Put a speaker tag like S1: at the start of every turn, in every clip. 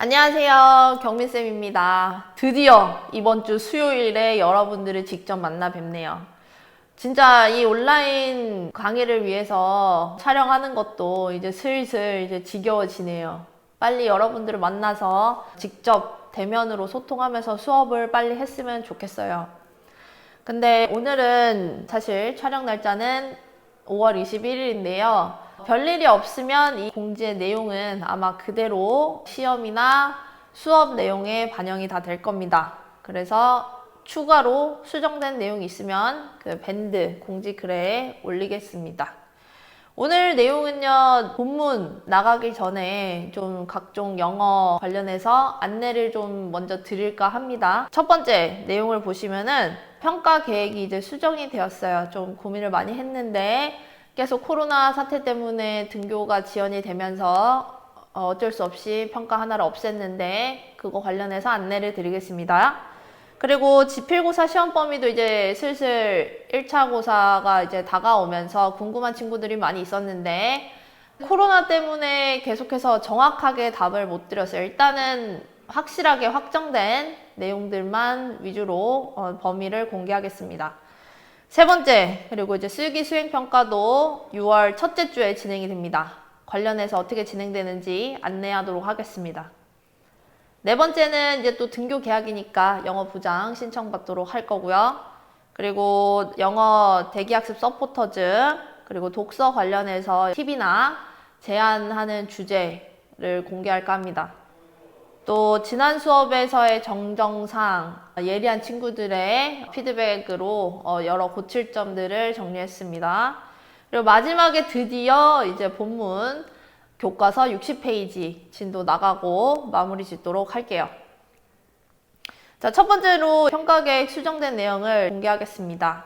S1: 안녕하세요. 경민쌤입니다. 드디어 이번 주 수요일에 여러분들을 직접 만나 뵙네요. 진짜 이 온라인 강의를 위해서 촬영하는 것도 이제 슬슬 이제 지겨워지네요. 빨리 여러분들을 만나서 직접 대면으로 소통하면서 수업을 빨리 했으면 좋겠어요. 근데 오늘은 사실 촬영 날짜는 5월 21일인데요. 별일이 없으면 이 공지의 내용은 아마 그대로 시험이나 수업 내용에 반영이 다 될 겁니다. 그래서 추가로 수정된 내용이 있으면 그 밴드 공지 글에 올리겠습니다. 오늘 내용은요, 본문 나가기 전에 좀 각종 영어 관련해서 안내를 좀 먼저 드릴까 합니다. 첫 번째 내용을 보시면은 평가 계획이 이제 수정이 되었어요. 좀 고민을 많이 했는데 계속 코로나 사태 때문에 등교가 지연이 되면서 어쩔 수 없이 평가 하나를 없앴는데 그거 관련해서 안내를 드리겠습니다. 그리고 지필고사 시험 범위도 이제 슬슬 1차 고사가 이제 다가오면서 궁금한 친구들이 많이 있었는데 코로나 때문에 계속해서 정확하게 답을 못 드렸어요. 일단은 확실하게 확정된 내용들만 위주로 범위를 공개하겠습니다. 세 번째, 그리고 이제 슬기 수행평가도 6월 첫째 주에 진행이 됩니다. 관련해서 어떻게 진행되는지 안내하도록 하겠습니다. 네 번째는 이제 또 등교 개학이니까 영어 부장 신청받도록 할 거고요. 그리고 영어 대기학습 서포터즈, 그리고 독서 관련해서 팁이나 제안하는 주제를 공개할까 합니다. 또 지난 수업에서의 정정상 예리한 친구들의 피드백으로 여러 고칠 점들을 정리했습니다. 그리고 마지막에 드디어 이제 본문 교과서 60페이지 진도 나가고 마무리 짓도록 할게요. 자, 첫 번째로 평가계획 수정된 내용을 공개하겠습니다.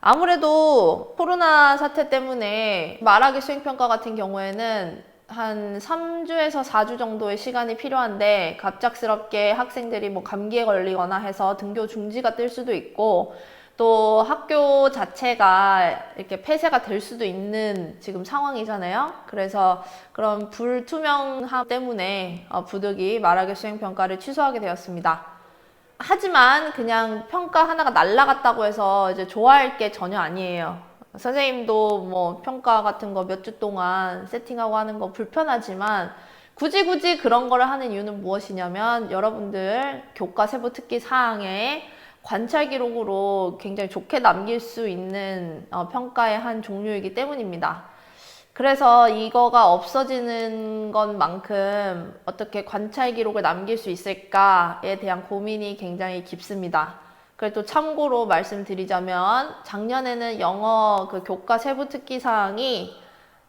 S1: 아무래도 코로나 사태 때문에 말하기 수행평가 같은 경우에는 한 3주에서 4주 정도의 시간이 필요한데 갑작스럽게 학생들이 뭐 감기에 걸리거나 해서 등교 중지가 뜰 수도 있고 또 학교 자체가 이렇게 폐쇄가 될 수도 있는 지금 상황이잖아요. 그래서 그런 불투명함 때문에 부득이 말하기 수행평가를 취소하게 되었습니다. 하지만 그냥 평가 하나가 날라갔다고 해서 이제 좋아할 게 전혀 아니에요. 선생님도 뭐 평가 같은 거 몇 주 동안 세팅하고 하는 거 불편하지만 굳이 그런 거를 하는 이유는 무엇이냐면 여러분들 교과 세부 특기 사항에 관찰 기록으로 굉장히 좋게 남길 수 있는 평가의 한 종류이기 때문입니다. 그래서 이거가 없어지는 것만큼 어떻게 관찰 기록을 남길 수 있을까에 대한 고민이 굉장히 깊습니다. 그래도 참고로 말씀드리자면 작년에는 영어 그 교과 세부 특기 사항이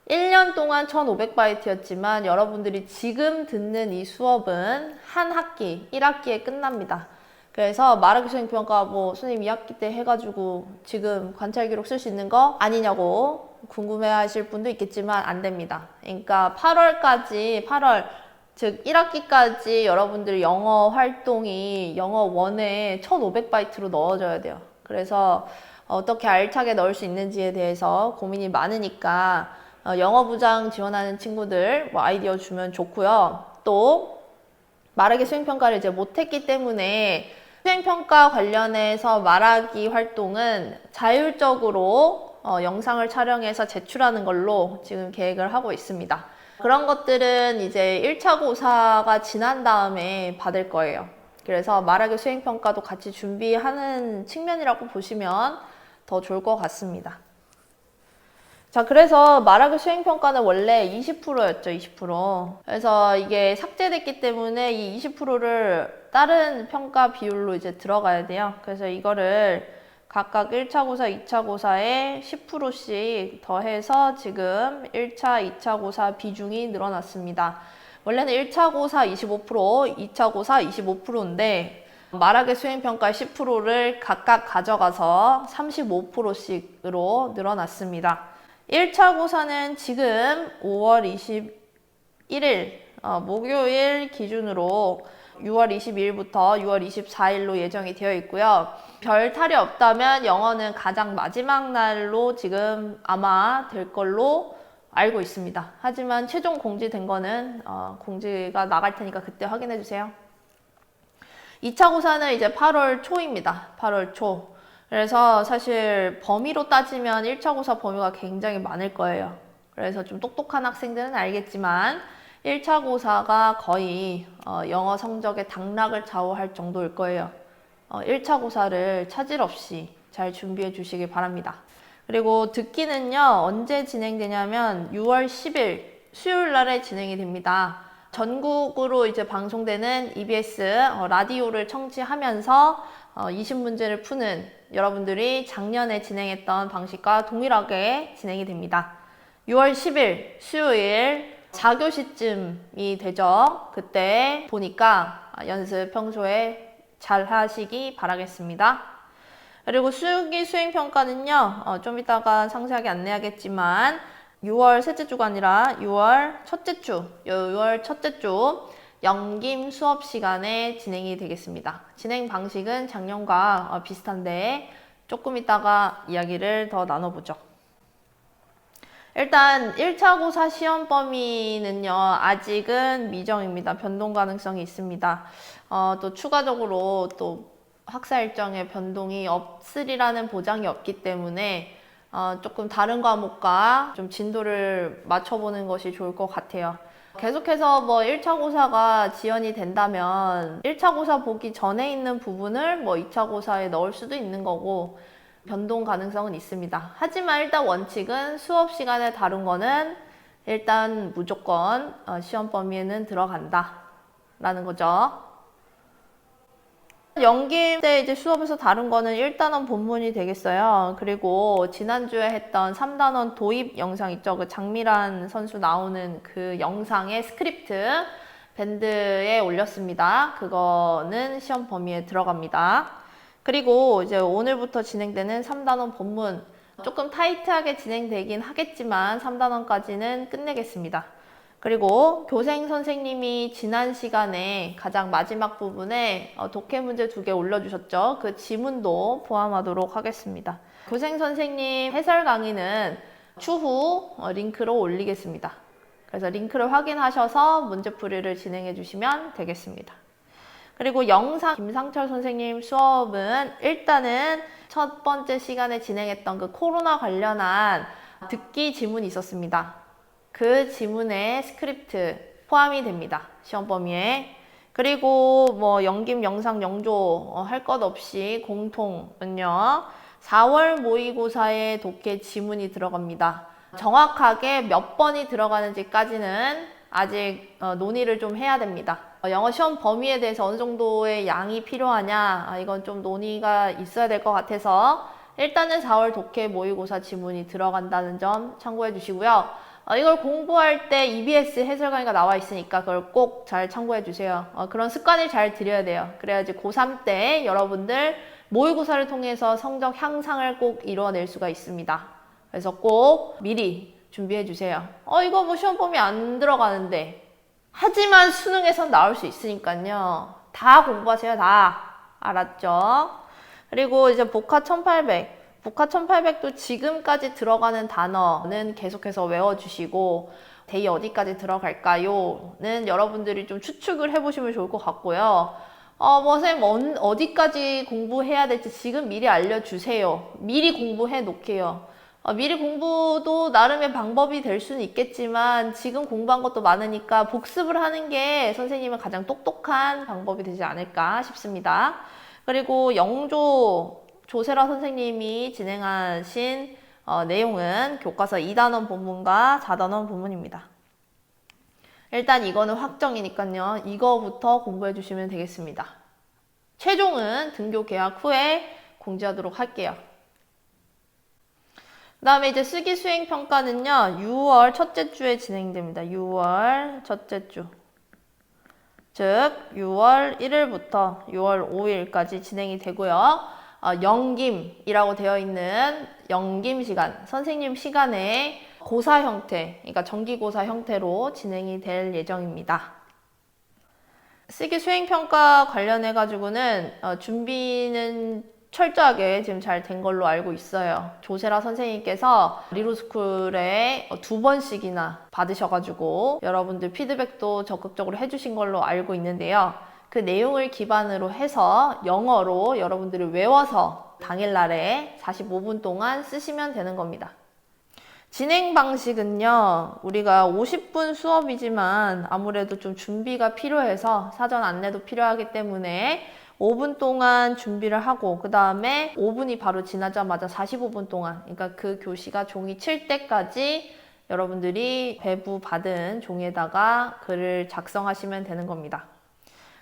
S1: 1년 동안 1500바이트였지만 여러분들이 지금 듣는 이 수업은 한 학기, 1학기에 끝납니다. 그래서 말하기 수행평가 뭐 선생님 2학기 때 해가지고 지금 관찰 기록 쓸 수 있는 거 아니냐고 궁금해 하실 분도 있겠지만 안 됩니다. 그러니까 8월 즉 1학기까지 여러분들 영어 활동이 영어 1에 1500바이트로 넣어줘야 돼요. 그래서 어떻게 알차게 넣을 수 있는지에 대해서 고민이 많으니까 영어 부장 지원하는 친구들 뭐 아이디어 주면 좋고요. 또 말하기 수행평가를 이제 못했기 때문에 수행평가 관련해서 말하기 활동은 자율적으로 영상을 촬영해서 제출하는 걸로 지금 계획을 하고 있습니다. 그런 것들은 이제 1차 고사가 지난 다음에 받을 거예요. 그래서 말하기 수행평가도 같이 준비하는 측면이라고 보시면 더 좋을 것 같습니다. 자, 그래서 말하기 수행평가는 원래 20%였죠, 20%. 그래서 이게 삭제됐기 때문에 이 20%를 다른 평가 비율로 이제 들어가야 돼요. 그래서 이거를 각각 1차 고사, 2차 고사에 10%씩 더해서 지금 1차, 2차 고사 비중이 늘어났습니다. 원래는 1차 고사 25%, 2차 고사 25%인데 말하기 수행평가 10%를 각각 가져가서 35%씩으로 늘어났습니다. 1차 고사는 지금 5월 21일 목요일 기준으로 6월 22일부터 6월 24일로 예정이 되어 있고요. 별 탈이 없다면 영어는 가장 마지막 날로 지금 아마 될 걸로 알고 있습니다. 하지만 최종 공지된 거는 공지가 나갈 테니까 그때 확인해 주세요. 2차 고사는 이제 8월 초입니다. 8월 초. 그래서 사실 범위로 따지면 1차 고사 범위가 굉장히 많을 거예요. 그래서 좀 똑똑한 학생들은 알겠지만 1차 고사가 거의 영어 성적의 당락을 좌우할 정도일 거예요. 1차 고사를 차질 없이 잘 준비해 주시기 바랍니다. 그리고 듣기는요, 언제 진행되냐면 6월 10일 수요일 날에 진행이 됩니다. 전국으로 이제 방송되는 EBS 라디오를 청취하면서 20문제를 푸는 여러분들이 작년에 진행했던 방식과 동일하게 진행이 됩니다. 6월 10일 수요일 4교시쯤이 되죠. 그때 보니까 연습 평소에 잘 하시기 바라겠습니다. 그리고 수기 수행평가는요, 좀 이따가 상세하게 안내하겠지만 6월 셋째 주가 아니라 6월 첫째 주, 6월 첫째 주 연김 수업 시간에 진행이 되겠습니다. 진행 방식은 작년과 비슷한데 조금 이따가 이야기를 더 나눠보죠. 일단 1차 고사 시험 범위는요, 아직은 미정입니다. 변동 가능성이 있습니다. 또 추가적으로 또 학사 일정의 변동이 없으리라는 보장이 없기 때문에 조금 다른 과목과 좀 진도를 맞춰보는 것이 좋을 것 같아요. 계속해서 뭐 1차 고사가 지연이 된다면 1차 고사 보기 전에 있는 부분을 뭐 2차 고사에 넣을 수도 있는 거고 변동 가능성은 있습니다. 하지만 일단 원칙은 수업 시간에 다룬 거는 일단 무조건 시험 범위에는 들어간다 라는 거죠. 연기 때 이제 수업에서 다룬 거는 1단원 본문이 되겠어요. 그리고 지난주에 했던 3단원 도입 영상 있죠. 그 장미란 선수 나오는 그 영상의 스크립트 밴드에 올렸습니다. 그거는 시험 범위에 들어갑니다. 그리고 이제 오늘부터 진행되는 3단원 본문 조금 타이트하게 진행되긴 하겠지만 3단원까지는 끝내겠습니다. 그리고 교생 선생님이 지난 시간에 가장 마지막 부분에 독해 문제 2개 올려주셨죠. 그 지문도 포함하도록 하겠습니다. 교생 선생님 해설 강의는 추후 링크로 올리겠습니다. 그래서 링크를 확인하셔서 문제풀이를 진행해 주시면 되겠습니다. 그리고 영상 김상철 선생님 수업은 일단은 첫 번째 시간에 진행했던 그 코로나 관련한 듣기 지문이 있었습니다. 그 지문에 스크립트 포함이 됩니다. 시험 범위에. 그리고 뭐 연김 영상 영조 할 것 없이 공통은요. 4월 모의고사에 독해 지문이 들어갑니다. 정확하게 몇 번이 들어가는지까지는 아직 논의를 좀 해야 됩니다. 영어 시험 범위에 대해서 어느 정도의 양이 필요하냐, 이건 좀 논의가 있어야 될 것 같아서 일단은 4월 독해 모의고사 지문이 들어간다는 점 참고해 주시고요. 이걸 공부할 때 EBS 해설 강의가 나와 있으니까 그걸 꼭 잘 참고해 주세요. 그런 습관을 잘 들여야 돼요. 그래야지 고3 때 여러분들 모의고사를 통해서 성적 향상을 꼭 이뤄낼 수가 있습니다. 그래서 꼭 미리 준비해 주세요. 이거 뭐 시험 범위 안 들어가는데. 하지만 수능에선 나올 수 있으니까요. 다 공부하세요, 다. 알았죠? 그리고 이제 복화 1800. 복화 1800도 지금까지 들어가는 단어는 계속해서 외워주시고 대의 어디까지 들어갈까요?는 여러분들이 좀 추측을 해보시면 좋을 것 같고요. 뭐 선생님 어디까지 공부해야 될지 지금 미리 알려주세요. 미리 공부해 놓게요. 미리 공부도 나름의 방법이 될 수는 있겠지만 지금 공부한 것도 많으니까 복습을 하는 게 선생님은 가장 똑똑한 방법이 되지 않을까 싶습니다. 그리고 영조 조세라 선생님이 진행하신 내용은 교과서 2단원 본문과 4단원 본문입니다. 일단 이거는 확정이니까요. 이거부터 공부해 주시면 되겠습니다. 최종은 등교 개학 후에 공지하도록 할게요. 그 다음에 이제 쓰기 수행 평가는요. 6월 첫째 주에 진행됩니다. 6월 첫째 주. 즉 6월 1일부터 6월 5일까지 진행이 되고요. 연김이라고 되어 있는 연김 시간, 선생님 시간에 고사 형태, 그러니까 정기고사 형태로 진행이 될 예정입니다. 쓰기 수행평가 관련해 가지고는 준비는 철저하게 지금 잘 된 걸로 알고 있어요. 조세라 선생님께서 리로스쿨에 2번씩이나 받으셔가지고 여러분들 피드백도 적극적으로 해주신 걸로 알고 있는데요. 그 내용을 기반으로 해서 영어로 여러분들이 외워서 당일날에 45분 동안 쓰시면 되는 겁니다. 진행 방식은요, 우리가 50분 수업이지만 아무래도 좀 준비가 필요해서 사전 안내도 필요하기 때문에 5분 동안 준비를 하고 그 다음에 5분이 바로 지나자마자 45분 동안, 그러니까 그 교시가 종이 칠 때까지 여러분들이 배부 받은 종이에다가 글을 작성하시면 되는 겁니다.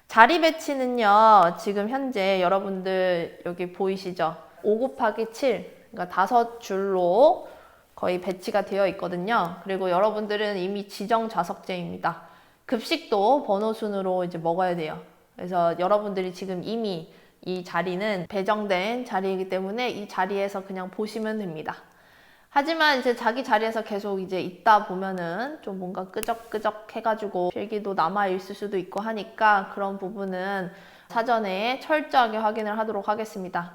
S1: 자리 배치는요, 지금 현재 여러분들 여기 보이시죠? 5 곱하기 7, 그러니까 5줄로 거의 배치가 되어 있거든요. 그리고 여러분들은 이미 지정 좌석제입니다. 급식도 번호 순으로 이제 먹어야 돼요. 그래서 여러분들이 지금 이미 이 자리는 배정된 자리이기 때문에 이 자리에서 그냥 보시면 됩니다. 하지만 이제 자기 자리에서 계속 이제 있다 보면은 좀 뭔가 끄적끄적 해가지고 필기도 남아 있을 수도 있고 하니까 그런 부분은 사전에 철저하게 확인을 하도록 하겠습니다.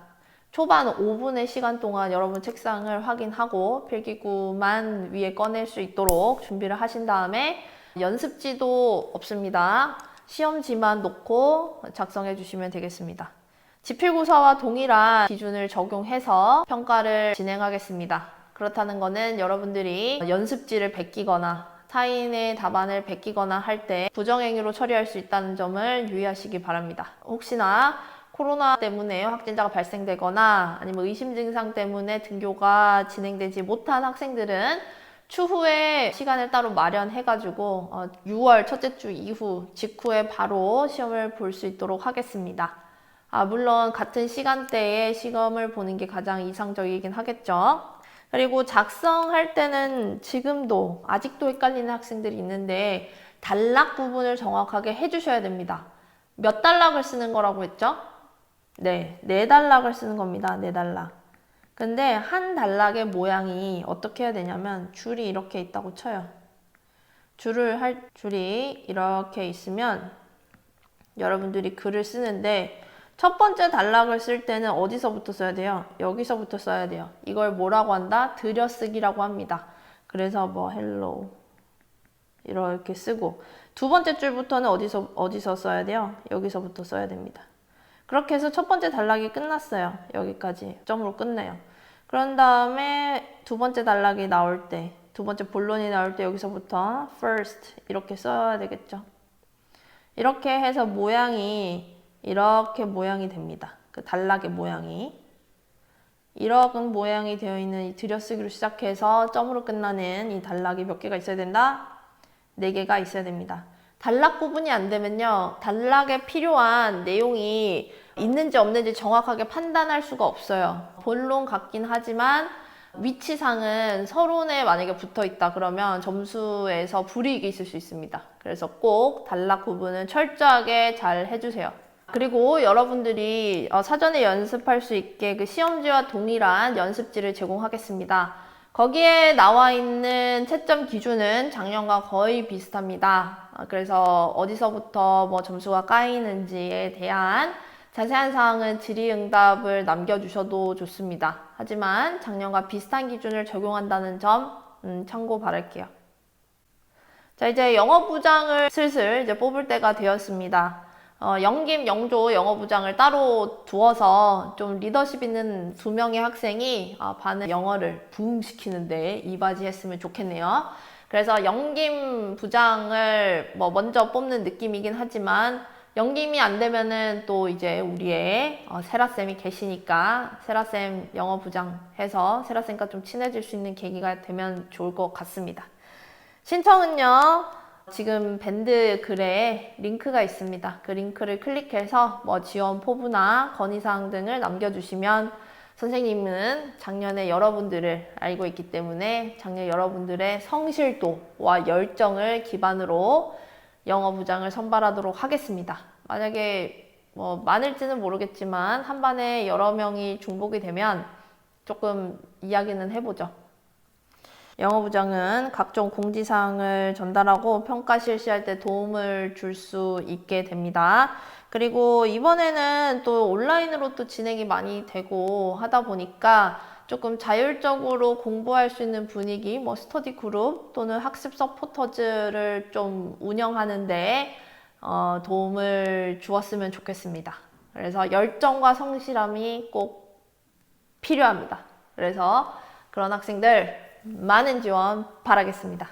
S1: 초반 5분의 시간 동안 여러분 책상을 확인하고 필기구만 위에 꺼낼 수 있도록 준비를 하신 다음에 연습지도 없습니다. 시험지만 놓고 작성해 주시면 되겠습니다. 지필고사와 동일한 기준을 적용해서 평가를 진행하겠습니다. 그렇다는 것은 여러분들이 연습지를 베끼거나 타인의 답안을 베끼거나 할 때 부정행위로 처리할 수 있다는 점을 유의하시기 바랍니다. 혹시나 코로나 때문에 확진자가 발생되거나 아니면 의심 증상 때문에 등교가 진행되지 못한 학생들은 추후에 시간을 따로 마련해가지고 6월 첫째 주 이후 직후에 바로 시험을 볼 수 있도록 하겠습니다. 물론 같은 시간대에 시험을 보는 게 가장 이상적이긴 하겠죠. 그리고 작성할 때는 지금도 아직도 헷갈리는 학생들이 있는데 단락 부분을 정확하게 해주셔야 됩니다. 몇 단락을 쓰는 거라고 했죠? 네, 4단락을 쓰는 겁니다. 4단락. 근데 한 단락의 모양이 어떻게 해야 되냐면 줄이 이렇게 있다고 쳐요. 줄이 이렇게 있으면 여러분들이 글을 쓰는데 첫 번째 단락을 쓸 때는 어디서부터 써야 돼요? 여기서부터 써야 돼요. 이걸 뭐라고 한다? 들여쓰기라고 합니다. 그래서 뭐 hello 이렇게 쓰고 두 번째 줄부터는 어디서 써야 돼요? 여기서부터 써야 됩니다. 그렇게 해서 첫 번째 단락이 끝났어요. 여기까지 점으로 끝내요. 그런 다음에 두 번째 단락이 나올 때, 두 번째 본론이 나올 때 여기서부터 first 이렇게 써야 되겠죠. 이렇게 해서 이렇게 모양이 됩니다. 그 단락의 모양이. 이런 모양이 되어 있는 이 들여쓰기로 시작해서 점으로 끝나는 이 단락이 몇 개가 있어야 된다? 4개가 있어야 됩니다. 단락 구분이 안 되면요, 단락에 필요한 내용이 있는지 없는지 정확하게 판단할 수가 없어요. 본론 같긴 하지만 위치상은 서론에 만약에 붙어 있다 그러면 점수에서 불이익이 있을 수 있습니다. 그래서 꼭 단락 구분은 철저하게 잘 해주세요. 그리고 여러분들이 사전에 연습할 수 있게 그 시험지와 동일한 연습지를 제공하겠습니다. 거기에 나와 있는 채점 기준은 작년과 거의 비슷합니다. 그래서 어디서부터 뭐 점수가 까이는지에 대한 자세한 사항은 질의응답을 남겨주셔도 좋습니다. 하지만 작년과 비슷한 기준을 적용한다는 점 참고 바랄게요. 자, 이제 영어부장을 슬슬 이제 뽑을 때가 되었습니다. 영김, 영조 영어부장을 따로 두어서 좀 리더십 있는 2명의 학생이 반의 영어를 부흥시키는데 이바지했으면 좋겠네요. 그래서 영김 부장을 먼저 뽑는 느낌이긴 하지만 영김이 안 되면은 또 이제 우리의 세라쌤이 계시니까 세라쌤 영어부장 해서 세라쌤과 좀 친해질 수 있는 계기가 되면 좋을 것 같습니다. 신청은요, 지금 밴드 글에 링크가 있습니다. 그 링크를 클릭해서 지원 포부나 건의사항 등을 남겨주시면 선생님은 작년에 여러분들을 알고 있기 때문에 작년 여러분들의 성실도와 열정을 기반으로 영어부장을 선발하도록 하겠습니다. 만약에 많을지는 모르겠지만 한 반에 여러 명이 중복이 되면 조금 이야기는 해보죠. 영어 부장은 각종 공지사항을 전달하고 평가 실시할 때 도움을 줄 수 있게 됩니다. 그리고 이번에는 또 온라인으로 또 진행이 많이 되고 하다 보니까 조금 자율적으로 공부할 수 있는 분위기, 뭐 스터디 그룹 또는 학습 서포터즈를 좀 운영하는데 도움을 주었으면 좋겠습니다. 그래서 열정과 성실함이 꼭 필요합니다. 그래서 그런 학생들 많은 지원 바라겠습니다.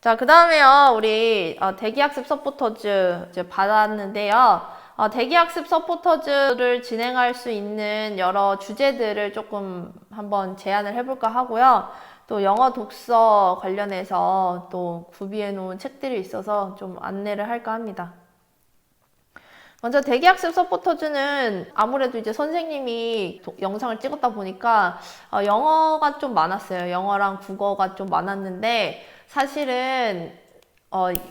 S1: 자, 그 다음에요, 우리 대기학습 서포터즈 이제 받았는데요. 대기학습 서포터즈를 진행할 수 있는 여러 주제들을 조금 한번 제안을 해볼까 하고요. 또 영어 독서 관련해서 또 구비해 놓은 책들이 있어서 좀 안내를 할까 합니다. 먼저 대기학습 서포터즈는 아무래도 이제 선생님이 영상을 찍었다 보니까 영어가 좀 많았어요. 영어랑 국어가 좀 많았는데 사실은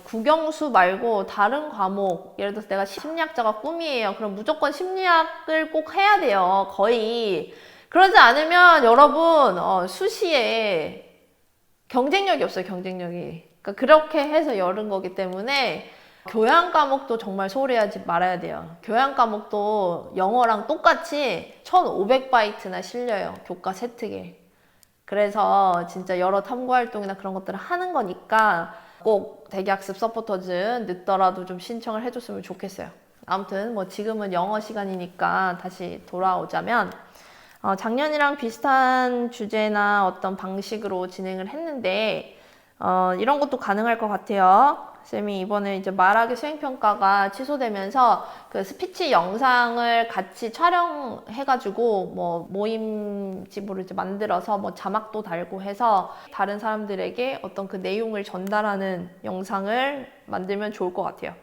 S1: 국영수 말고 다른 과목, 예를 들어서 내가 심리학자가 꿈이에요. 그럼 무조건 심리학을 꼭 해야 돼요. 거의. 그러지 않으면 여러분 수시에 경쟁력이 없어요. 경쟁력이. 그러니까 그렇게 해서 열은 거기 때문에 교양 과목도 정말 소홀히 하지 말아야 돼요. 교양 과목도 영어랑 똑같이 1500바이트나 실려요. 교과 세특에. 그래서 진짜 여러 탐구 활동이나 그런 것들을 하는 거니까 꼭 대기학습 서포터즈 늦더라도 좀 신청을 해줬으면 좋겠어요. 아무튼 뭐 지금은 영어 시간이니까 다시 돌아오자면 작년이랑 비슷한 주제나 어떤 방식으로 진행을 했는데 이런 것도 가능할 것 같아요. 쌤이 이번에 이제 말하기 수행평가가 취소되면서 그 스피치 영상을 같이 촬영해가지고 뭐 모임집으로 이제 만들어서 뭐 자막도 달고 해서 다른 사람들에게 어떤 그 내용을 전달하는 영상을 만들면 좋을 것 같아요.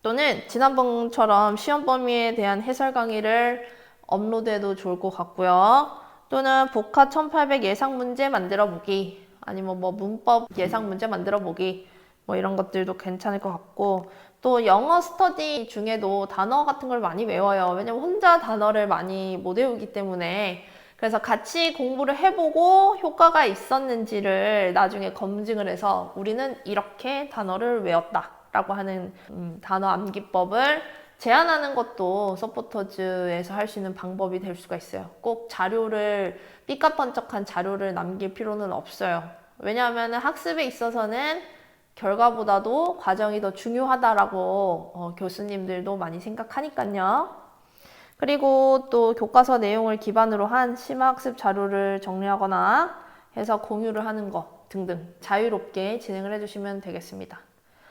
S1: 또는 지난번처럼 시험 범위에 대한 해설 강의를 업로드해도 좋을 것 같고요. 또는 복화 1800 예상 문제 만들어 보기, 아니면 뭐 문법 예상 문제 만들어 보기, 뭐 이런 것들도 괜찮을 것 같고, 또 영어 스터디 중에도 단어 같은 걸 많이 외워요. 왜냐면 혼자 단어를 많이 못 외우기 때문에. 그래서 같이 공부를 해보고 효과가 있었는지를 나중에 검증을 해서 우리는 이렇게 단어를 외웠다 라고 하는 단어 암기법을 제안하는 것도 서포터즈에서 할 수 있는 방법이 될 수가 있어요. 꼭 자료를, 삐까뻔쩍한 자료를 남길 필요는 없어요. 왜냐하면 학습에 있어서는 결과보다도 과정이 더 중요하다라고 교수님들도 많이 생각하니까요. 그리고 또 교과서 내용을 기반으로 한 심화학습 자료를 정리하거나 해서 공유를 하는 것 등등 자유롭게 진행을 해주시면 되겠습니다.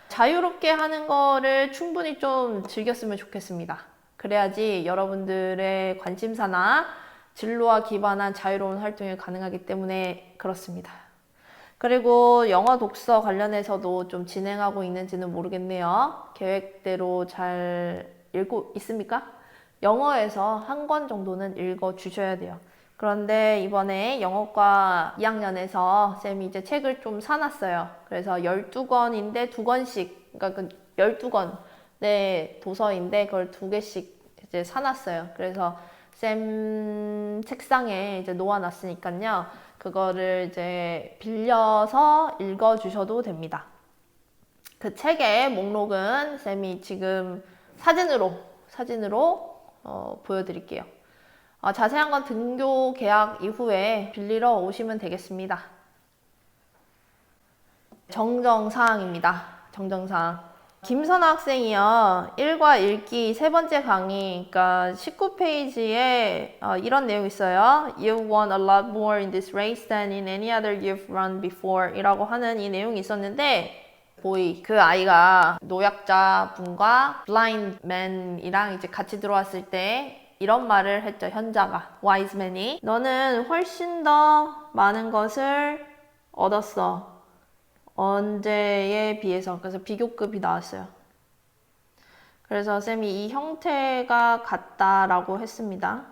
S1: 자유롭게 하는 거를 충분히 좀 즐겼으면 좋겠습니다. 그래야지 여러분들의 관심사나 진로와 기반한 자유로운 활동이 가능하기 때문에 그렇습니다. 그리고 영어 독서 관련해서도 좀 진행하고 있는지는 모르겠네요. 계획대로 잘 읽고 있습니까? 영어에서 한 권 정도는 읽어 주셔야 돼요. 그런데 이번에 영어과 2학년에서 쌤이 이제 책을 좀 사놨어요. 그래서 12권인데 2권씩, 그러니까 그 12권의 도서인데 그걸 2개씩 이제 사놨어요. 그래서 쌤 책상에 이제 놓아놨으니까요. 그거를 이제 빌려서 읽어주셔도 됩니다. 그 책의 목록은 쌤이 지금 사진으로 보여드릴게요. 자세한 건 등교 계약 이후에 빌리러 오시면 되겠습니다. 정정사항입니다. 정정사항. 김선아 학생이요. 1과 읽기 세 번째 강의, 그러니까 19페이지에 이런 내용 있어요. You've won a lot more in this race than in any other you've run before 이라고 하는 이 내용이 있었는데, 그 아이가 노약자분과 블라인드 맨이랑 이제 같이 들어왔을 때 이런 말을 했죠. 현자가, 와이즈맨이. 너는 훨씬 더 많은 것을 얻었어. 언제에 비해서. 그래서 비교급이 나왔어요. 그래서 쌤이 이 형태가 같다라고 했습니다.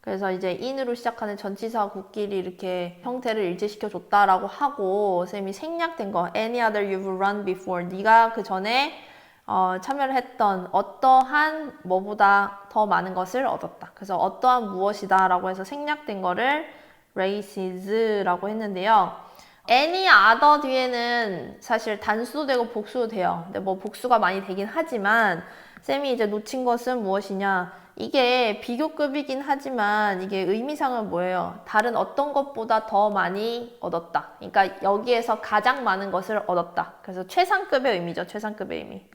S1: 그래서 이제 in으로 시작하는 전치사 굳기를 이렇게 형태를 일치시켜 줬다라고 하고, 쌤이 생략된 거 any other you've run before, 네가 그 전에 참여를 했던 어떠한 뭐보다 더 많은 것을 얻었다. 그래서 어떠한 무엇이다 라고 해서 생략된 거를 races라고 했는데요. any other 뒤에는 사실 단수도 되고 복수도 돼요. 근데 뭐 복수가 많이 되긴 하지만 쌤이 이제 놓친 것은 무엇이냐? 이게 비교급이긴 하지만 이게 의미상은 뭐예요? 다른 어떤 것보다 더 많이 얻었다. 그러니까 여기에서 가장 많은 것을 얻었다. 그래서 최상급의 의미죠. 최상급의 의미.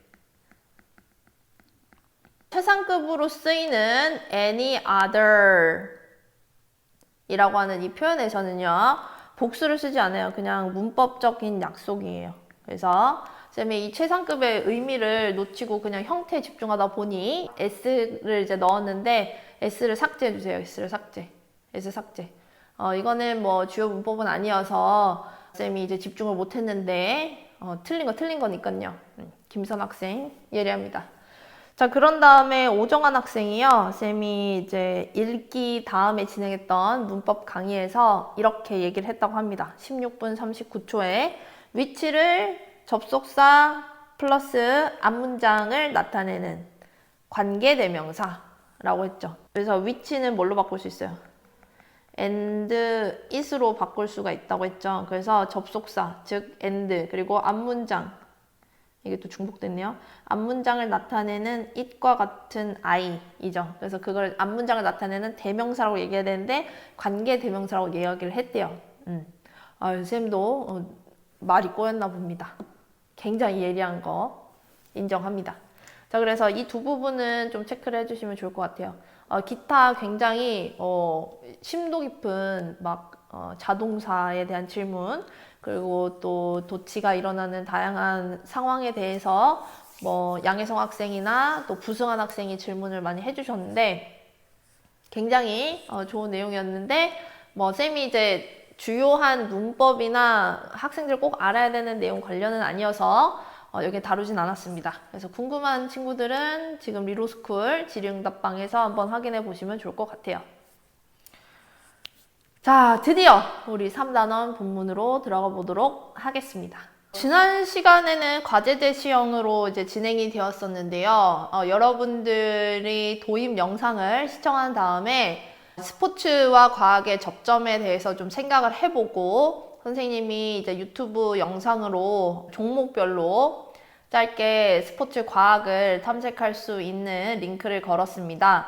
S1: 최상급으로 쓰이는 any other 이라고 하는 이 표현에서는요. 복수를 쓰지 않아요. 그냥 문법적인 약속이에요. 그래서 쌤이 이 최상급의 의미를 놓치고 그냥 형태에 집중하다 보니 S를 이제 넣었는데 S를 삭제해 주세요. S를 삭제. S 삭제. 이거는 뭐 주요 문법은 아니어서 쌤이 이제 집중을 못 했는데 틀린 거니까요. 김선 학생 예리합니다. 자, 그런 다음에 오정환 학생이요. 쌤이 이제 읽기 다음에 진행했던 문법 강의에서 이렇게 얘기를 했다고 합니다. 16분 39초에 위치를 접속사 플러스 앞문장을 나타내는 관계대명사라고 했죠. 그래서 위치는 뭘로 바꿀 수 있어요? and it으로 바꿀 수가 있다고 했죠. 그래서 접속사, 즉 and, 그리고 앞문장, 이게 또 중복됐네요. 앞문장을 나타내는 it과 같은 I이죠. 그래서 그걸 앞문장을 나타내는 대명사라고 얘기해야 되는데 관계대명사라고 이야기를 했대요. 쌤도 말이 꼬였나 봅니다. 굉장히 예리한 거 인정합니다. 자, 그래서 이 두 부분은 좀 체크를 해주시면 좋을 것 같아요. 기타 굉장히 심도 깊은 자동사에 대한 질문, 그리고 또 도치가 일어나는 다양한 상황에 대해서 양혜성 학생이나 또 부승한 학생이 질문을 많이 해주셨는데 굉장히 좋은 내용이었는데 쌤이 이제 주요한 문법이나 학생들 꼭 알아야 되는 내용 관련은 아니어서 여기 다루진 않았습니다. 그래서 궁금한 친구들은 지금 리로스쿨 질의응답방에서 한번 확인해 보시면 좋을 것 같아요. 자, 드디어 우리 3단원 본문으로 들어가 보도록 하겠습니다. 지난 시간에는 과제 제시형으로 이제 진행이 되었었는데요. 여러분들이 도입 영상을 시청한 다음에 스포츠와 과학의 접점에 대해서 좀 생각을 해보고 선생님이 이제 유튜브 영상으로 종목별로 짧게 스포츠 과학을 탐색할 수 있는 링크를 걸었습니다.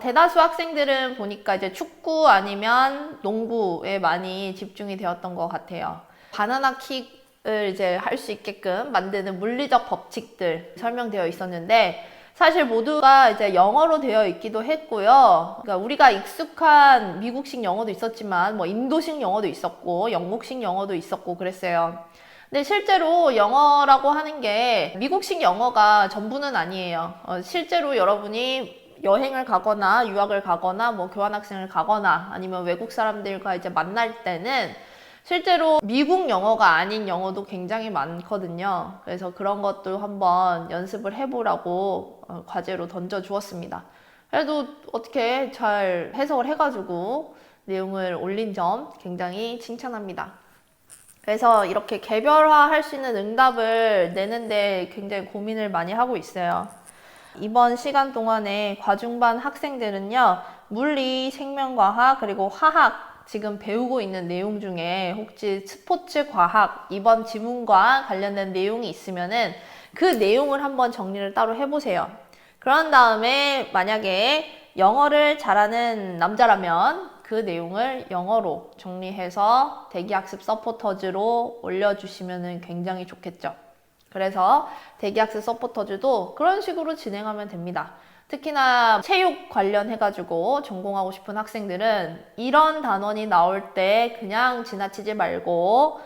S1: 대다수 학생들은 보니까 이제 축구 아니면 농구에 많이 집중이 되었던 것 같아요. 바나나 킥을 이제 할 수 있게끔 만드는 물리적 법칙들 설명되어 있었는데 사실 모두가 이제 영어로 되어 있기도 했고요. 그러니까 우리가 익숙한 미국식 영어도 있었지만 인도식 영어도 있었고 영국식 영어도 있었고 그랬어요. 근데 실제로 영어라고 하는 게 미국식 영어가 전부는 아니에요. 실제로 여러분이 여행을 가거나 유학을 가거나 교환학생을 가거나 아니면 외국 사람들과 이제 만날 때는 실제로 미국 영어가 아닌 영어도 굉장히 많거든요. 그래서 그런 것도 한번 연습을 해보라고 과제로 던져주었습니다. 그래도 어떻게 잘 해석을 해가지고 내용을 올린 점 굉장히 칭찬합니다. 그래서 이렇게 개별화할 수 있는 응답을 내는데 굉장히 고민을 많이 하고 있어요. 이번 시간 동안에 과중반 학생들은요, 물리, 생명과학, 그리고 화학 지금 배우고 있는 내용 중에 혹시 스포츠 과학 이번 지문과 관련된 내용이 있으면은 그 내용을 한번 정리를 따로 해보세요. 그런 다음에 만약에 영어를 잘하는 남자라면 그 내용을 영어로 정리해서 대기학습 서포터즈로 올려주시면 굉장히 좋겠죠. 그래서 대기학습 서포터즈도 그런 식으로 진행하면 됩니다. 특히나 체육 관련해가지고 전공하고 싶은 학생들은 이런 단원이 나올 때 그냥 지나치지 말고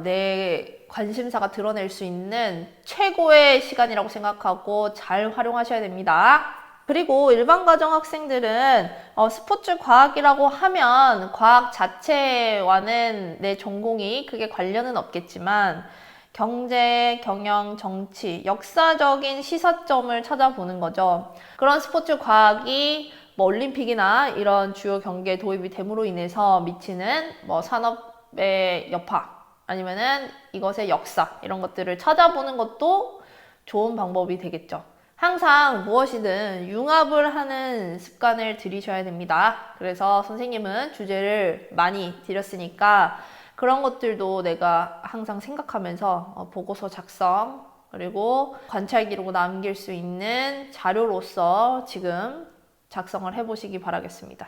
S1: 내 관심사가 드러낼 수 있는 최고의 시간이라고 생각하고 잘 활용하셔야 됩니다. 그리고 일반 과정 학생들은 스포츠 과학이라고 하면 과학 자체와는 내 전공이 크게 관련은 없겠지만 경제, 경영, 정치, 역사적인 시사점을 찾아보는 거죠. 그런 스포츠 과학이 올림픽이나 이런 주요 경기에 도입이 됨으로 인해서 미치는 산업의 여파 아니면은 이것의 역사 이런 것들을 찾아보는 것도 좋은 방법이 되겠죠. 항상 무엇이든 융합을 하는 습관을 들이셔야 됩니다. 그래서 선생님은 주제를 많이 드렸으니까 그런 것들도 내가 항상 생각하면서 보고서 작성, 그리고 관찰 기록 남길 수 있는 자료로서 지금 작성을 해보시기 바라겠습니다.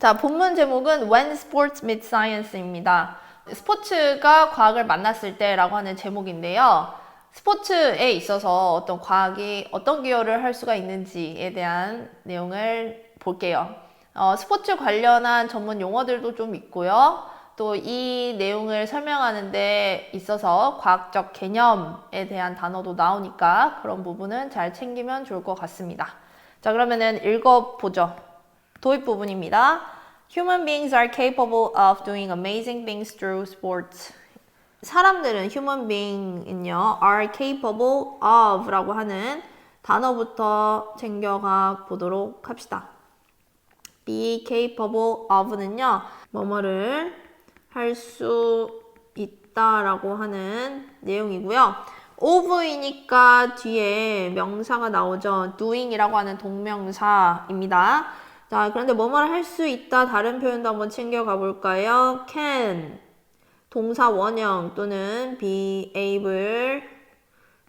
S1: 자, 본문 제목은 When Sports Meet Science입니다. 스포츠가 과학을 만났을 때라고 하는 제목인데요. 스포츠에 있어서 어떤 과학이 어떤 기여를 할 수가 있는지에 대한 내용을 볼게요. 스포츠 관련한 전문 용어들도 좀 있고요. 또 이 내용을 설명하는 데 있어서 과학적 개념에 대한 단어도 나오니까 그런 부분은 잘 챙기면 좋을 것 같습니다. 자, 그러면은 읽어보죠. 도입 부분입니다. Human beings are capable of doing amazing things through sports. 사람들은 human being은요, are capable of 라고 하는 단어부터 챙겨가 보도록 합시다. be capable of는요, 뭐뭐를 할 수 있다라고 하는 내용이고요. of이니까 뒤에 명사가 나오죠. doing이라고 하는 동명사입니다. 자, 그런데 뭐뭐를 할 수 있다 다른 표현도 한번 챙겨가 볼까요? can, 동사 원형 또는 be able,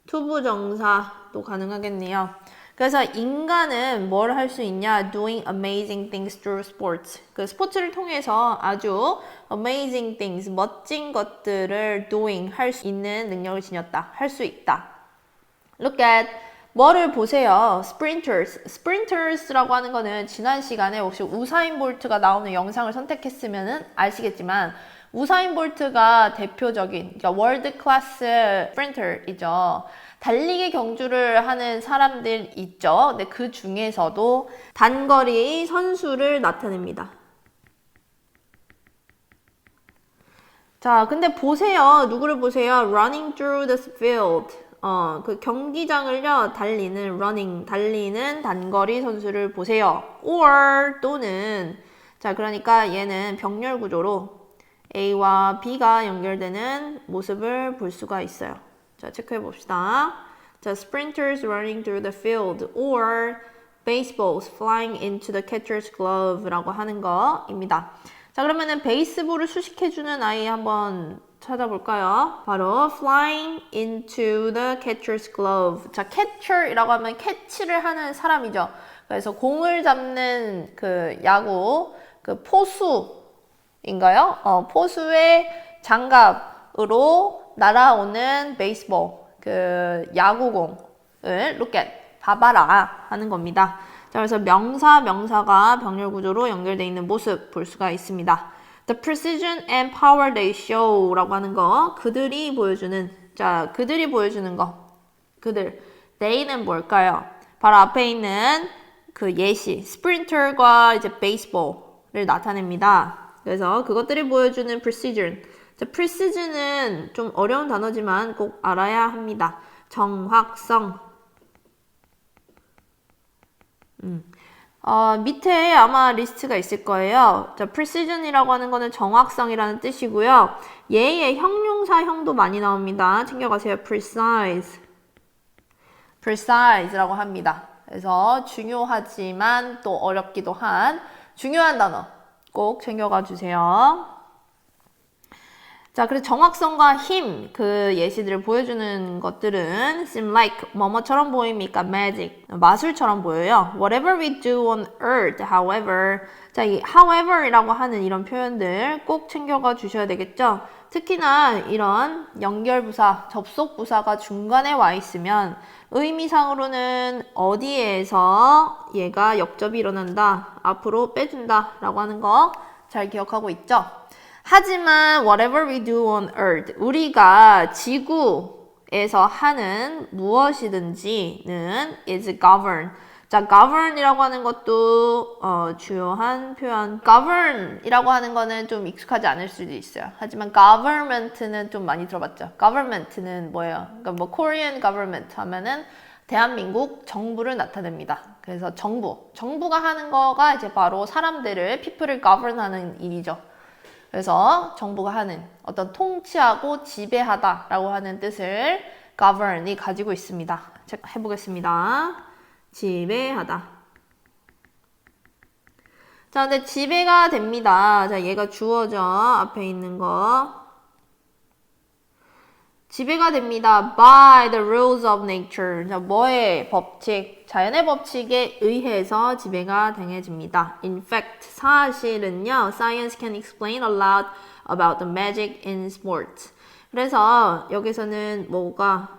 S1: 투부정사도 가능하겠네요. 그래서 인간은 뭘 할 수 있냐? doing amazing things through sports. 그 스포츠를 통해서 아주 amazing things, 멋진 것들을 doing, 할 수 있는 능력을 지녔다. 할 수 있다. Look at 뭐를 보세요. sprinters라고 하는 거는 지난 시간에 혹시 우사인 볼트가 나오는 영상을 선택했으면 아시겠지만 우사인 볼트가 대표적인 그러니까 월드 클래스 스프린터이죠. 달리기 경주를 하는 사람들 있죠. 근데 그 중에서도 단거리 선수를 나타냅니다. 자, 근데 보세요. 누구를 보세요? Running through the field. 그 경기장을요, 달리는 단거리 선수를 보세요. or 또는, 자, 그러니까 얘는 병렬 구조로 A와 B가 연결되는 모습을 볼 수가 있어요. 자, 체크해 봅시다. 자, sprinters running through the field or baseballs flying into the catcher's glove라고 하는 거입니다. 자, 그러면은 베이스볼을 수식해주는 아이 한번 찾아볼까요? 바로 flying into the catcher's glove. 자, catcher이라고 하면 캐치를 하는 사람이죠. 그래서 공을 잡는 그 야구, 그 포수인가요? 포수의 장갑으로 날아오는 베이스볼, 그 야구공을 look at, 봐봐라 하는 겁니다. 자, 그래서 명사가 병렬 구조로 연결되어 있는 모습 볼 수가 있습니다. The precision and power they show라고 하는 거, 그들이 보여주는 거, they는 뭘까요? 바로 앞에 있는 그 예시, 스프린터과 이제 베이스볼을 나타냅니다. 그래서 그것들이 보여주는 precision. 자, precision은 좀 어려운 단어지만 꼭 알아야 합니다. 정확성. 밑에 아마 리스트가 있을 거예요. 자, precision이라고 하는 거는 정확성이라는 뜻이고요. 얘의 형용사형도 많이 나옵니다. 챙겨가세요. precise라고 합니다. 그래서 중요하지만 또 어렵기도 한 중요한 단어 꼭 챙겨가 주세요. 자, 그래서 정확성과 힘, 그 예시들을 보여주는 것들은 seem like 뭐뭐처럼 보입니까? magic, 마술처럼 보여요. Whatever we do on earth, however. 자, 이 however이라고 하는 이런 표현들 꼭 챙겨가 주셔야 되겠죠? 특히나 이런 연결부사, 접속부사가 중간에 와 있으면 의미상으로는 어디에서 얘가 역접이 일어난다, 앞으로 빼준다 라고 하는 거 잘 기억하고 있죠? 하지만 whatever we do on earth, 우리가 지구에서 하는 무엇이든지는 is governed. 자, govern이라고 하는 것도 주요한 표현. govern이라고 하는 거는 좀 익숙하지 않을 수도 있어요. 하지만 government는 좀 많이 들어봤죠. government는 뭐예요? 그러니까 뭐 Korean government 하면은 대한민국 정부를 나타냅니다. 그래서 정부가 하는 거가 이제 바로 사람들을, people을 govern하는 일이죠. 그래서 정부가 하는 어떤 통치하고 지배하다라고 하는 뜻을 govern이 가지고 있습니다. 해보겠습니다. 지배하다. 자, 근데 지배가 됩니다. 자, 얘가 주어져. 앞에 있는 거. 지배가 됩니다. by the rules of nature. 자, 뭐의 법칙? 자연의 법칙에 의해서 지배가 당해집니다. In fact, 사실은요, science can explain a lot about the magic in sports. 그래서 여기서는 뭐가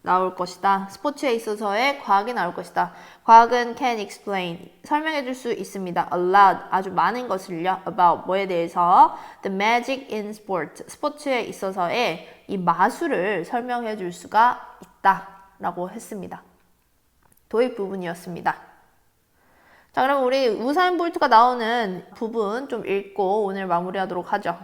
S1: 나올 것이다. 스포츠에 있어서의 과학이 나올 것이다. 과학은 can explain, 설명해 줄 수 있습니다. A lot, 아주 많은 것을요. about, 뭐에 대해서 the magic in sport, 스포츠에 있어서의 이 마술을 설명해 줄 수가 있다 라고 했습니다. 도입 부분이었습니다. 자, 그럼 우리 우사인 볼트가 나오는 부분 좀 읽고 오늘 마무리하도록 하죠.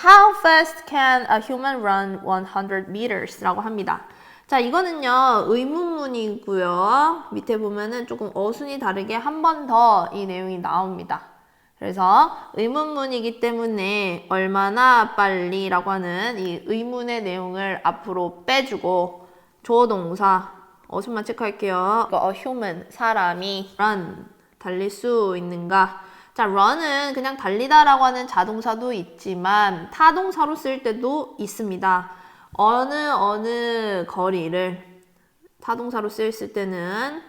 S1: How fast can a human run 100 meters? 라고 합니다. 자, 이거는요, 의문문이고요. 밑에 보면은 조금 어순이 다르게 한 번 더 이 내용이 나옵니다. 그래서 의문문이기 때문에 얼마나 빨리 라고 하는 이 의문의 내용을 앞으로 빼주고 조동사, 어순만 체크할게요. a human, 사람이 run, 달릴 수 있는가. 자, run은 그냥 달리다라고 하는 자동사도 있지만 타동사로 쓸 때도 있습니다. 어느 거리를 타동사로 쓰였을 때는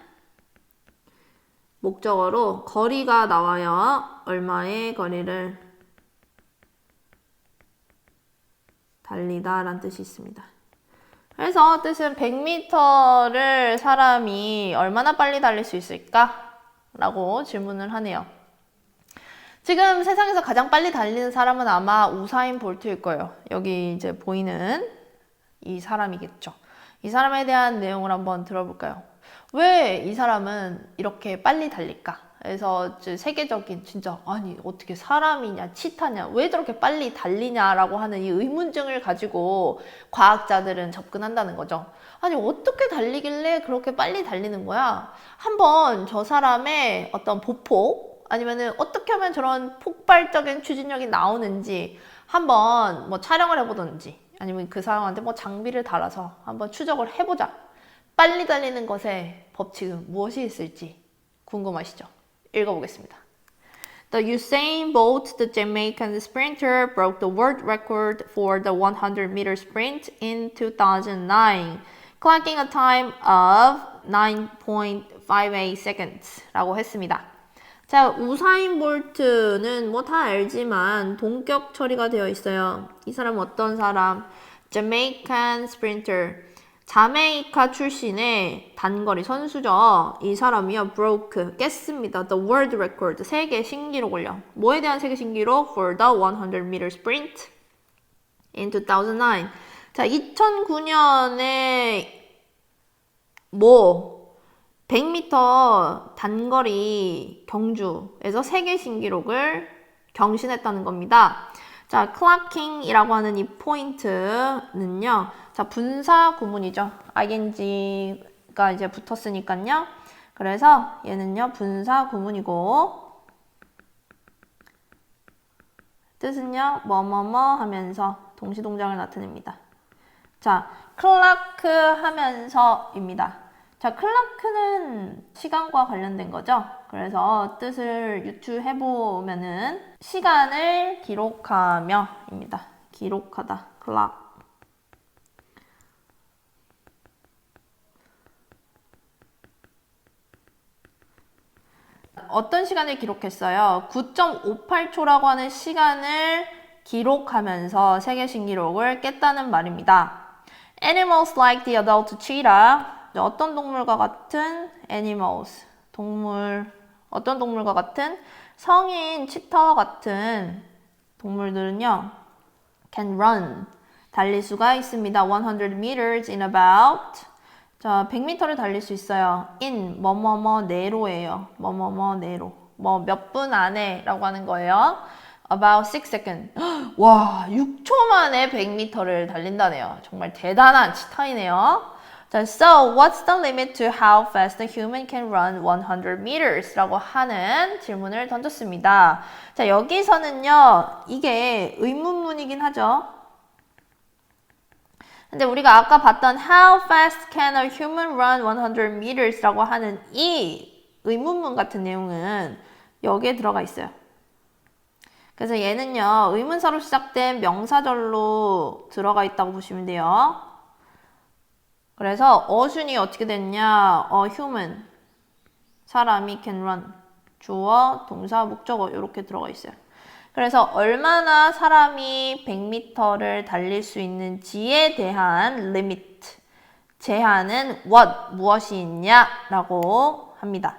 S1: 목적어로 거리가 나와요. 얼마의 거리를 달리다 라는 뜻이 있습니다. 그래서 뜻은 100m를 사람이 얼마나 빨리 달릴 수 있을까? 라고 질문을 하네요. 지금 세상에서 가장 빨리 달리는 사람은 아마 우사인 볼트일 거예요. 여기 이제 보이는 이 사람이겠죠. 이 사람에 대한 내용을 한번 들어볼까요? 왜 이 사람은 이렇게 빨리 달릴까? 그래서 세계적인 진짜 아니 어떻게 사람이냐 치타냐 왜 저렇게 빨리 달리냐라고 하는 이 의문증을 가지고 과학자들은 접근한다는 거죠. 아니 어떻게 달리길래 그렇게 빨리 달리는 거야? 한번 저 사람의 어떤 보폭 아니면은 어떻게 하면 저런 폭발적인 추진력이 나오는지 한번 뭐 촬영을 해보든지 아니면 그 사람한테 뭐 장비를 달아서 한번 추적을 해보자. 빨리 달리는 것의 법칙은 무엇이 있을지 궁금하시죠? 읽어보겠습니다. The Usain Bolt, the Jamaican sprinter, broke the world record for the 100-meter sprint in 2009, clocking a time of 9.58 seconds 라고 했습니다. 자, 우사인 볼트는 뭐 다 알지만 동격 처리가 되어 있어요. 이 사람은 어떤 사람? Jamaican sprinter. 자메이카 출신의 단거리 선수죠. 이 사람이요, broke, 깼습니다. The world record, 세계 신기록을요. 뭐에 대한 세계 신기록? For the 100-meter sprint in 2009. 자, 2009년에 100m 단거리 경주에서 세계 신기록을 경신했다는 겁니다. 자, clocking이라고 하는 이 포인트는요. 자, 분사 구문이죠. ing가 이제 붙었으니까요. 그래서 얘는요, 분사 구문이고 뜻은요, 뭐뭐뭐 하면서 동시동작을 나타냅니다. 자, clock 하면서입니다. 자, 클락크는 시간과 관련된 거죠. 그래서 뜻을 유추해보면은 시간을 기록하며 입니다. 기록하다, 클락. 어떤 시간을 기록했어요? 9.58초라고 하는 시간을 기록하면서 세계 신기록을 깼다는 말입니다. Animals like the adult cheetah. 어떤 동물과 같은 animals, 동물, 어떤 동물과 같은 성인 치타와 같은 동물들은요, can run, 달릴 수가 있습니다. 100 meters in about, 자, 100m를 달릴 수 있어요. in, 뭐뭐뭐 내로예요. 뭐뭐뭐 내로. 뭐 몇 분 안에 라고 하는 거예요. about 6 seconds. 와, 6초 만에 100m를 달린다네요. 정말 대단한 치타이네요. 자, so what's the limit to how fast a human can run 100 meters? 라고 하는 질문을 던졌습니다. 자, 여기서는요, 이게 의문문이긴 하죠. 근데 우리가 아까 봤던 How fast can a human run 100 meters 라고 하는 이 의문문 같은 내용은 여기에 들어가 있어요. 그래서 얘는요, 의문사로 시작된 명사절로 들어가 있다고 보시면 돼요. 그래서 어순이 어떻게 됐냐? human, 사람이 can run, 주어, 동사, 목적어 이렇게 들어가 있어요. 그래서 얼마나 사람이 100m를 달릴 수 있는지에 대한 limit, 제한은 what, 무엇이 있냐라고 합니다.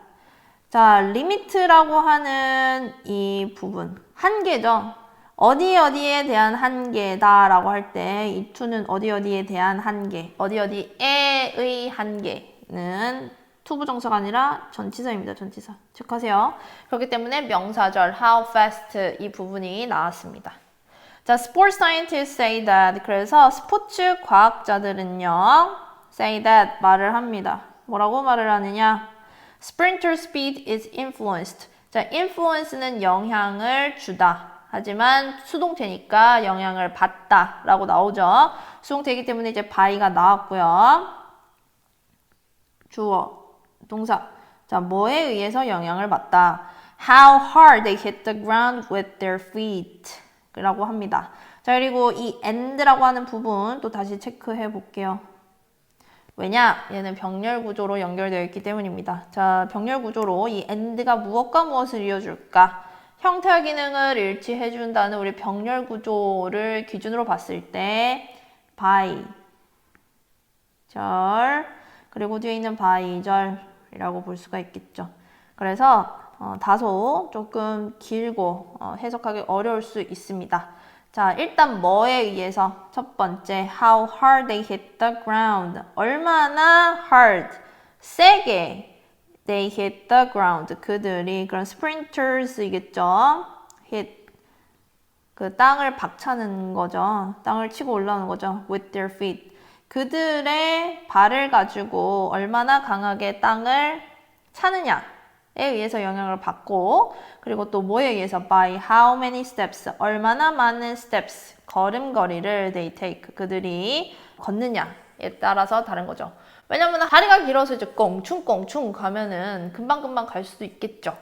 S1: 자, limit라고 하는 이 부분, 한계죠. 어디에 대한 한계다라고 할 때 이 to는 어디에 대한 한계, 어디에의 한계는 투부정사가 아니라 전치사입니다. 전치사. 체크하세요. 그렇기 때문에 명사절 how fast 이 부분이 나왔습니다. 자, sports scientists say that. 그래서 스포츠 과학자들은요, say that 말을 합니다. 뭐라고 말을 하느냐? Sprinter speed is influenced. 자, influence는 영향을 주다. 하지만 수동태니까 영향을 받다 라고 나오죠. 수동태이기 때문에 이제 by가 나왔고요. 주어, 동사. 자, 뭐에 의해서 영향을 받다. How hard they hit the ground with their feet. 라고 합니다. 자, 그리고 이 and라고 하는 부분 또 다시 체크해 볼게요. 왜냐? 얘는 병렬 구조로 연결되어 있기 때문입니다. 자, 병렬 구조로 이 and가 무엇과 무엇을 이어줄까? 형태와 기능을 일치해 준다는 우리 병렬 구조를 기준으로 봤을 때 by 절 그리고 뒤에 있는 by절이라고 볼 수가 있겠죠. 그래서 다소 조금 길고 해석하기 어려울 수 있습니다. 자, 일단 뭐에 의해서 첫 번째 how hard they hit the ground 얼마나 hard 세게 they hit the ground 그들이 그런 sprinters이겠죠. hit 그 땅을 박차는 거죠. 땅을 치고 올라오는 거죠. with their feet 그들의 발을 가지고 얼마나 강하게 땅을 차느냐에 의해서 영향을 받고 그리고 또 뭐에 의해서 by how many steps 얼마나 많은 steps 걸음걸이를 they take 그들이 걷느냐에 따라서 다른 거죠. 왜냐면 다리가 길어서 이제 껑충껑충 가면은 금방금방 갈 수도 있겠죠.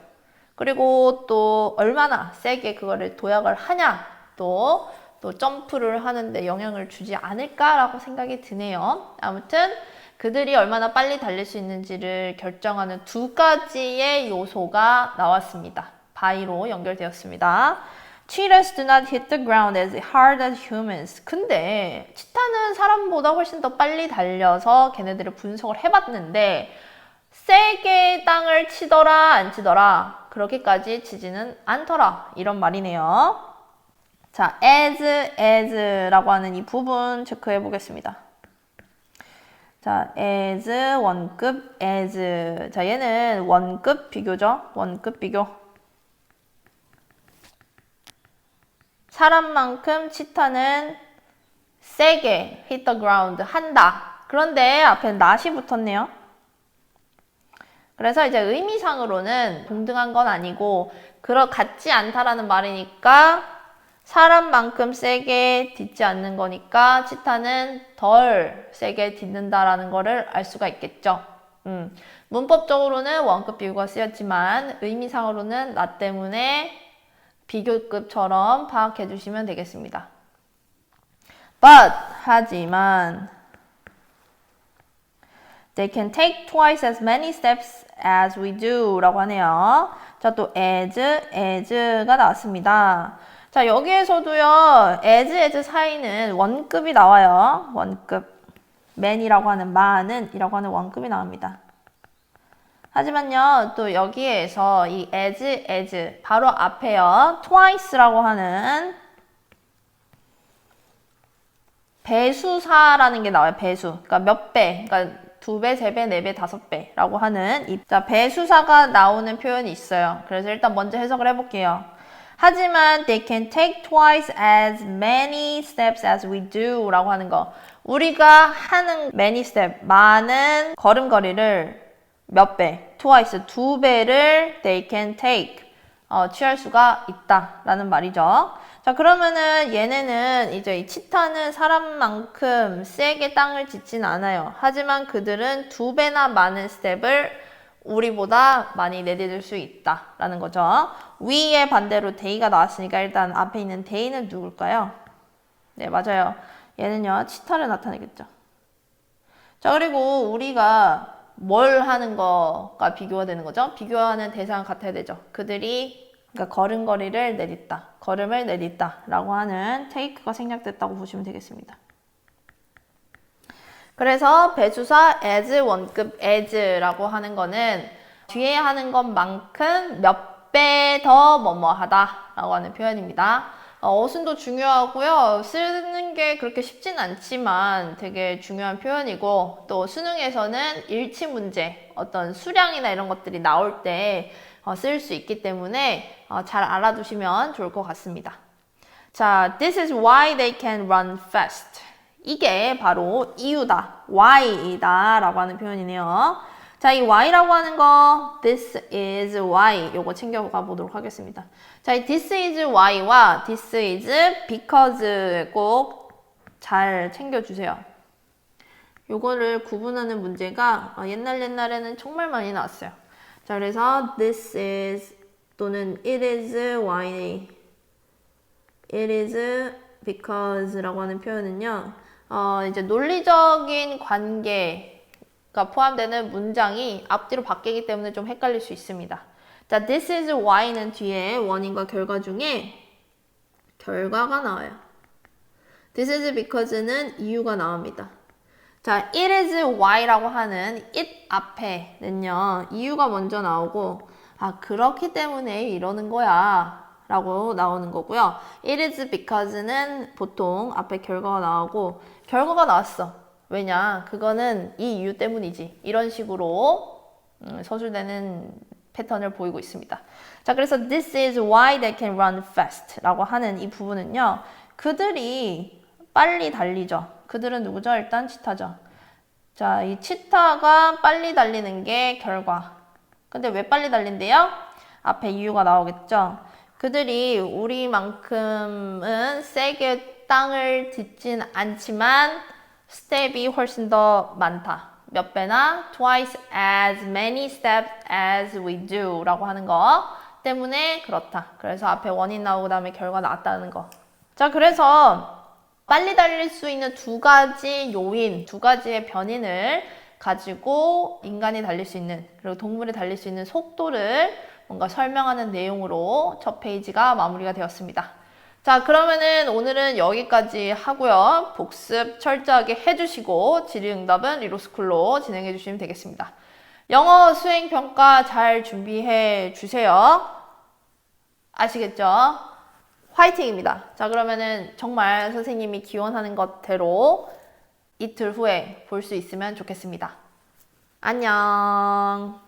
S1: 그리고 또 얼마나 세게 그거를 도약을 하냐 또 점프를 하는데 영향을 주지 않을까라고 생각이 드네요. 아무튼 그들이 얼마나 빨리 달릴 수 있는지를 결정하는 두 가지의 요소가 나왔습니다. by로 연결되었습니다. Cheetahs do not hit the ground as hard as humans. 근데 치타는 사람보다 훨씬 더 빨리 달려서 걔네들을 분석을 해봤는데 세게 땅을 치더라 안 치더라 그렇게까지 치지는 않더라 이런 말이네요. 자, as라고 하는 이 부분 체크해 보겠습니다. 자, as 원급 as 자, 얘는 원급 비교죠. 원급 비교. 사람만큼 치타는 세게 hit the ground 한다. 그런데 앞에 not이 붙었네요. 그래서 이제 의미상으로는 동등한 건 아니고 같지 않다라는 말이니까 사람만큼 세게 딛지 않는 거니까 치타는 덜 세게 딛는다라는 거를 알 수가 있겠죠. 문법적으로는 원급 비교가 쓰였지만 의미상으로는 나 때문에 비교급처럼 파악해 주시면 되겠습니다. But 하지만 they can take twice as many steps as we do 라고 하네요. 자, 또 as가 나왔습니다. 자, 여기에서도요, as 사이는 원급이 나와요. 원급. man이라고 하는 많은 이라고 하는 원급이 나옵니다. 하지만요, 또 여기에서 이 as 바로 앞에요, twice라고 하는 배수사라는 게 나와요. 배수. 그러니까 몇 배. 그러니까 2배, 3배, 4배, 5배라고 하는 자, 배수사가 나오는 표현이 있어요. 그래서 일단 먼저 해석을 해볼게요. 하지만 they can take twice as many steps as we do 라고 하는 거. 우리가 하는 many step, 많은 걸음걸이를 몇 배, twice, 2배를 they can take, 취할 수가 있다 라는 말이죠. 자, 그러면은 얘네는 이제 이 치타는 사람만큼 세게 땅을 짚진 않아요. 하지만 그들은 2배나 많은 스텝을 우리보다 많이 내디딜 수 있다라는 거죠. 위에 반대로 데이가 나왔으니까 일단 앞에 있는 데이는 누굴까요? 네, 맞아요. 얘는요, 치타를 나타내겠죠. 자, 그리고 우리가 뭘 하는 거가 비교가 되는 거죠? 비교하는 대상은 같아야 되죠. 그들이 그러니까 걸음걸이를 내딛다, 걸음을 내딛다 라고 하는 take가 생략됐다고 보시면 되겠습니다. 그래서 배수사 as 원급 as라고 하는 거는 뒤에 하는 것만큼 몇 배 더 뭐뭐 하다 라고 하는 표현입니다. 어순도 중요하고요. 쓰는 게 그렇게 쉽진 않지만 되게 중요한 표현이고 또 수능에서는 일치 문제, 어떤 수량이나 이런 것들이 나올 때 쓸 수 있기 때문에 잘 알아두시면 좋을 것 같습니다. 자, this is why they can run fast. 이게 바로 이유다, why이다 라고 하는 표현이네요. 자, 이 why라고 하는 거 this is why 요거 챙겨가 보도록 하겠습니다. 자, 이 this is why와 this is because 꼭 잘 챙겨주세요. 요거를 구분하는 문제가 옛날에는 정말 많이 나왔어요. 자, 그래서 this is 또는 it is why, it is because 라고 하는 표현은요, 이제 논리적인 관계가 포함되는 문장이 앞뒤로 바뀌기 때문에 좀 헷갈릴 수 있습니다. 자, this is why는 뒤에 원인과 결과 중에 결과가 나와요. this is because는 이유가 나옵니다. 자, it is why라고 하는 it 앞에는요, 이유가 먼저 나오고, 그렇기 때문에 이러는 거야 라고 나오는 거고요. it is because는 보통 앞에 결과가 나오고, 결과가 나왔어. 왜냐? 그거는 이 이유 때문이지. 이런 식으로 서술되는 패턴을 보이고 있습니다. 자, 그래서 this is why they can run fast 라고 하는 이 부분은요, 그들이 빨리 달리죠. 그들은 누구죠? 일단 치타죠. 자, 이 치타가 빨리 달리는 게 결과. 근데 왜 빨리 달린대요? 앞에 이유가 나오겠죠. 그들이 우리만큼은 세게 땅을 딛진 않지만 스텝이 훨씬 더 많다. 몇 배나? Twice as many steps as we do 라고 하는 거 때문에 그렇다. 그래서 앞에 원인 나오고 그다음에 결과 나왔다는 거. 자, 그래서 빨리 달릴 수 있는 2가지 요인, 2가지의 변인을 가지고 인간이 달릴 수 있는, 그리고 동물이 달릴 수 있는 속도를 뭔가 설명하는 내용으로 첫 페이지가 마무리가 되었습니다. 자, 그러면은 오늘은 여기까지 하고요. 복습 철저하게 해주시고 질의응답은 리로스쿨로 진행해 주시면 되겠습니다. 영어 수행평가 잘 준비해 주세요. 아시겠죠? 화이팅입니다. 자, 그러면은 정말 선생님이 기원하는 것대로 이틀 후에 볼 수 있으면 좋겠습니다. 안녕.